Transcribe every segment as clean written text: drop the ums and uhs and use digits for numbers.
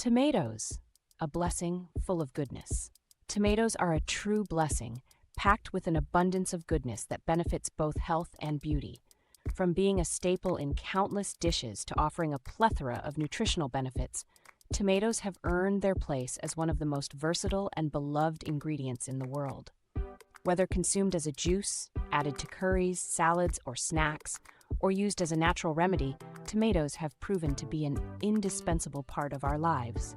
Tomatoes, a blessing full of goodness. Tomatoes are a true blessing, packed with an abundance of goodness that benefits both health and beauty. From being a staple in countless dishes to offering a plethora of nutritional benefits, tomatoes have earned their place as one of the most versatile and beloved ingredients in the world. Whether consumed as a juice, added to curries, salads, or snacks, or used as a natural remedy, tomatoes have proven to be an indispensable part of our lives.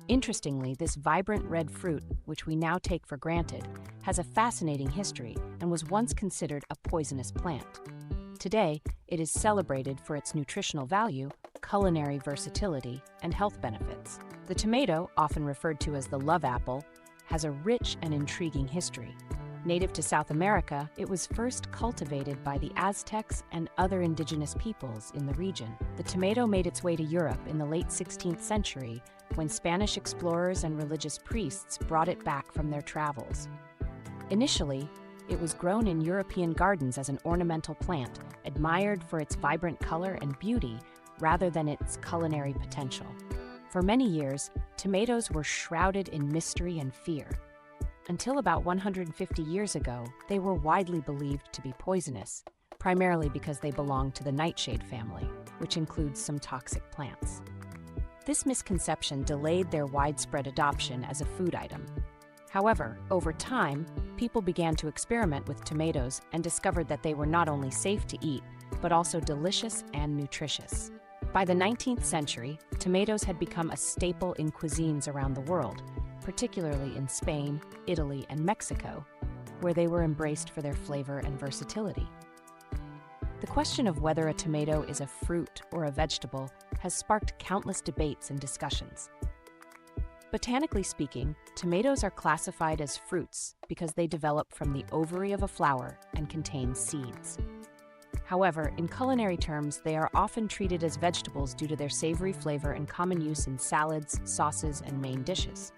Interestingly, this vibrant red fruit, which we now take for granted, has a fascinating history and was once considered a poisonous plant. Today, it is celebrated for its nutritional value, culinary versatility, and health benefits. The tomato, often referred to as the love apple, has a rich and intriguing history. Native to South America, it was first cultivated by the Aztecs and other indigenous peoples in the region. The tomato made its way to Europe in the late 16th century when Spanish explorers and religious priests brought it back from their travels. Initially, it was grown in European gardens as an ornamental plant, admired for its vibrant color and beauty rather than its culinary potential. For many years, tomatoes were shrouded in mystery and fear. Until about 150 years ago, they were widely believed to be poisonous, primarily because they belonged to the nightshade family, which includes some toxic plants. This misconception delayed their widespread adoption as a food item. However, over time, people began to experiment with tomatoes and discovered that they were not only safe to eat, but also delicious and nutritious. By the 19th century, tomatoes had become a staple in cuisines around the world, particularly in Spain, Italy, and Mexico, where they were embraced for their flavor and versatility. The question of whether a tomato is a fruit or a vegetable has sparked countless debates and discussions. Botanically speaking, tomatoes are classified as fruits because they develop from the ovary of a flower and contain seeds. However, in culinary terms, they are often treated as vegetables due to their savory flavor and common use in salads, sauces, and main dishes.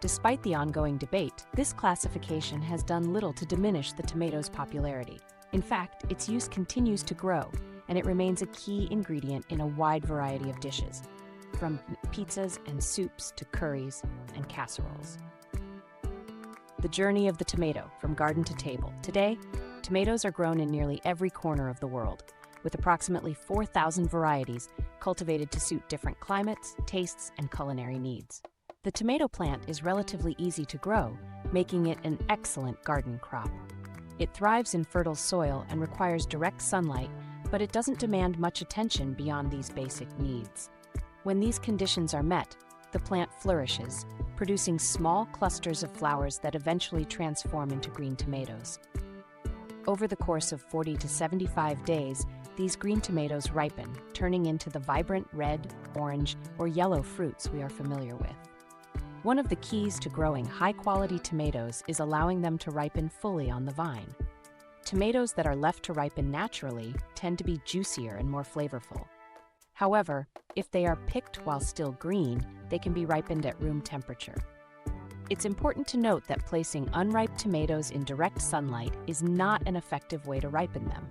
Despite the ongoing debate, this classification has done little to diminish the tomato's popularity. In fact, its use continues to grow, and it remains a key ingredient in a wide variety of dishes, from pizzas and soups to curries and casseroles. The journey of the tomato from garden to table. Today, tomatoes are grown in nearly every corner of the world, with approximately 4,000 varieties cultivated to suit different climates, tastes, and culinary needs. The tomato plant is relatively easy to grow, making it an excellent garden crop. It thrives in fertile soil and requires direct sunlight, but it doesn't demand much attention beyond these basic needs. When these conditions are met, the plant flourishes, producing small clusters of flowers that eventually transform into green tomatoes. Over the course of 40 to 75 days, these green tomatoes ripen, turning into the vibrant red, orange, or yellow fruits we are familiar with. One of the keys to growing high-quality tomatoes is allowing them to ripen fully on the vine. Tomatoes that are left to ripen naturally tend to be juicier and more flavorful. However, if they are picked while still green, they can be ripened at room temperature. It's important to note that placing unripe tomatoes in direct sunlight is not an effective way to ripen them.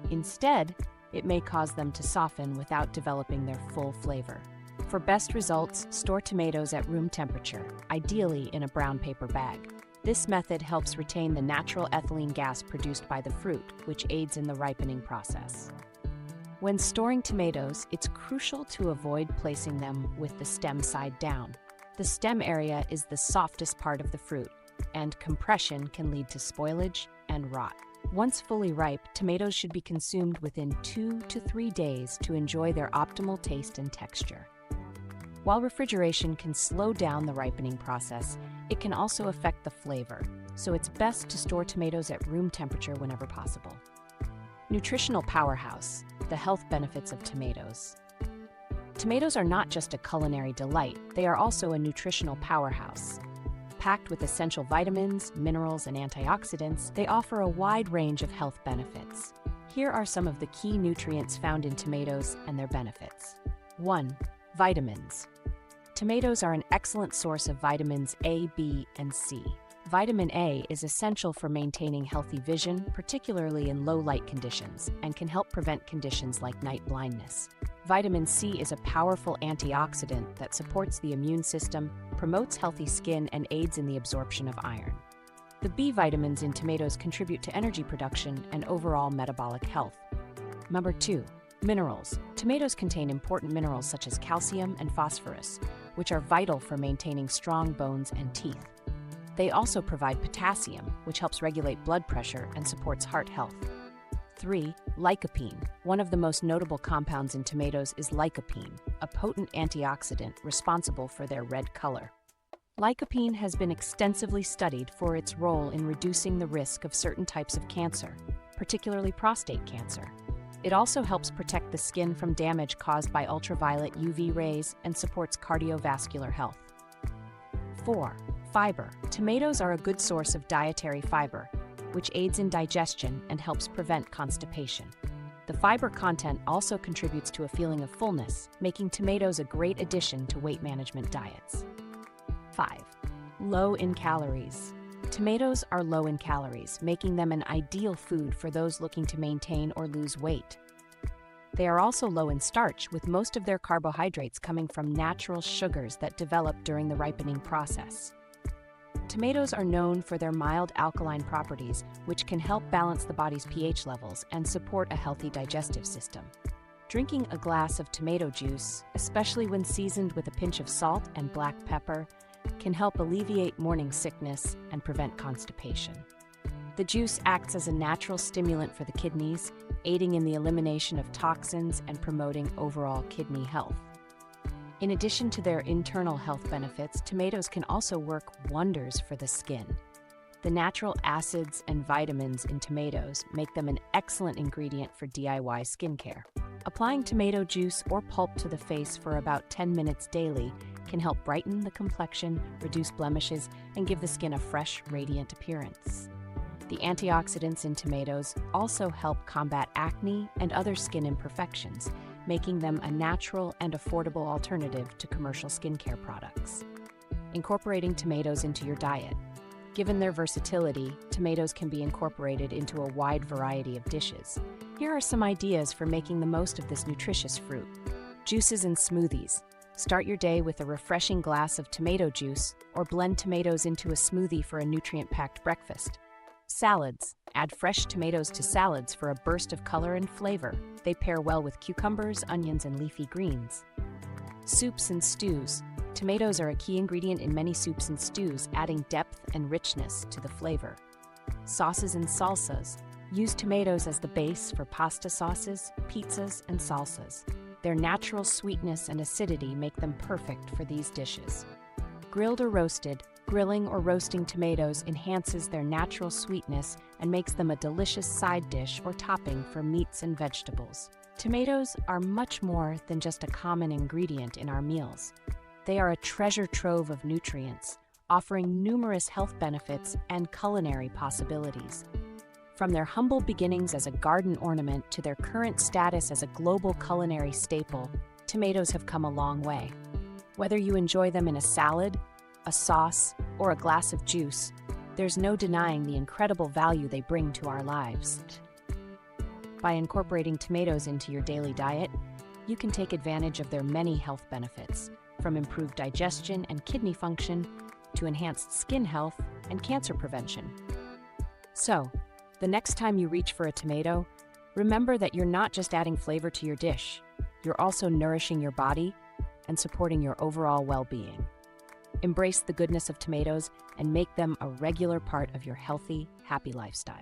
Instead, it may cause them to soften without developing their full flavor. For best results, store tomatoes at room temperature, ideally in a brown paper bag. This method helps retain the natural ethylene gas produced by the fruit, which aids in the ripening process. When storing tomatoes, it's crucial to avoid placing them with the stem side down. The stem area is the softest part of the fruit, and compression can lead to spoilage and rot. Once fully ripe, tomatoes should be consumed within 2 to 3 days to enjoy their optimal taste and texture. While refrigeration can slow down the ripening process, it can also affect the flavor, so it's best to store tomatoes at room temperature whenever possible. Nutritional powerhouse, the health benefits of tomatoes. Tomatoes are not just a culinary delight, they are also a nutritional powerhouse. Packed with essential vitamins, minerals, and antioxidants, they offer a wide range of health benefits. Here are some of the key nutrients found in tomatoes and their benefits. 1. Vitamins. Tomatoes are an excellent source of vitamins A, B, and C. Vitamin A is essential for maintaining healthy vision, particularly in low light conditions, and can help prevent conditions like night blindness. Vitamin C is a powerful antioxidant that supports the immune system, promotes healthy skin, and aids in the absorption of iron. The B vitamins in tomatoes contribute to energy production and overall metabolic health. Number 2. Minerals. Tomatoes contain important minerals such as calcium and phosphorus, which are vital for maintaining strong bones and teeth. They also provide potassium, which helps regulate blood pressure and supports heart health. 3. Lycopene. One of the most notable compounds in tomatoes is lycopene, a potent antioxidant responsible for their red color. Lycopene has been extensively studied for its role in reducing the risk of certain types of cancer, particularly prostate cancer. It also helps protect the skin from damage caused by ultraviolet UV rays and supports cardiovascular health. 4. Fiber. Tomatoes are a good source of dietary fiber, which aids in digestion and helps prevent constipation. The fiber content also contributes to a feeling of fullness, making tomatoes a great addition to weight management diets. 5. Low in calories. Tomatoes are low in calories, making them an ideal food for those looking to maintain or lose weight. They are also low in starch, with most of their carbohydrates coming from natural sugars that develop during the ripening process. Tomatoes are known for their mild alkaline properties, which can help balance the body's pH levels and support a healthy digestive system. Drinking a glass of tomato juice, especially when seasoned with a pinch of salt and black pepper, can help alleviate morning sickness and prevent constipation. The juice acts as a natural stimulant for the kidneys, aiding in the elimination of toxins and promoting overall kidney health. In addition to their internal health benefits, tomatoes can also work wonders for the skin. The natural acids and vitamins in tomatoes make them an excellent ingredient for DIY skincare. Applying tomato juice or pulp to the face for about 10 minutes daily can help brighten the complexion, reduce blemishes, and give the skin a fresh, radiant appearance. The antioxidants in tomatoes also help combat acne and other skin imperfections, making them a natural and affordable alternative to commercial skincare products. Incorporating tomatoes into your diet. Given their versatility, tomatoes can be incorporated into a wide variety of dishes. Here are some ideas for making the most of this nutritious fruit. Juices and smoothies. Start your day with a refreshing glass of tomato juice or blend tomatoes into a smoothie for a nutrient-packed breakfast. Salads. Add fresh tomatoes to salads for a burst of color and flavor. They pair well with cucumbers, onions, and leafy greens. Soups and stews. Tomatoes are a key ingredient in many soups and stews, adding depth and richness to the flavor. Sauces and salsas. Use tomatoes as the base for pasta sauces, pizzas, and salsas. Their natural sweetness and acidity make them perfect for these dishes. Grilled or roasted. Grilling or roasting tomatoes enhances their natural sweetness and makes them a delicious side dish or topping for meats and vegetables. Tomatoes are much more than just a common ingredient in our meals. They are a treasure trove of nutrients, offering numerous health benefits and culinary possibilities. From their humble beginnings as a garden ornament to their current status as a global culinary staple, tomatoes have come a long way. Whether you enjoy them in a salad, a sauce, or a glass of juice, there's no denying the incredible value they bring to our lives. By incorporating tomatoes into your daily diet, you can take advantage of their many health benefits, from improved digestion and kidney function to enhanced skin health and cancer prevention. So, the next time you reach for a tomato, remember that you're not just adding flavor to your dish, you're also nourishing your body and supporting your overall well-being. Embrace the goodness of tomatoes and make them a regular part of your healthy, happy lifestyle.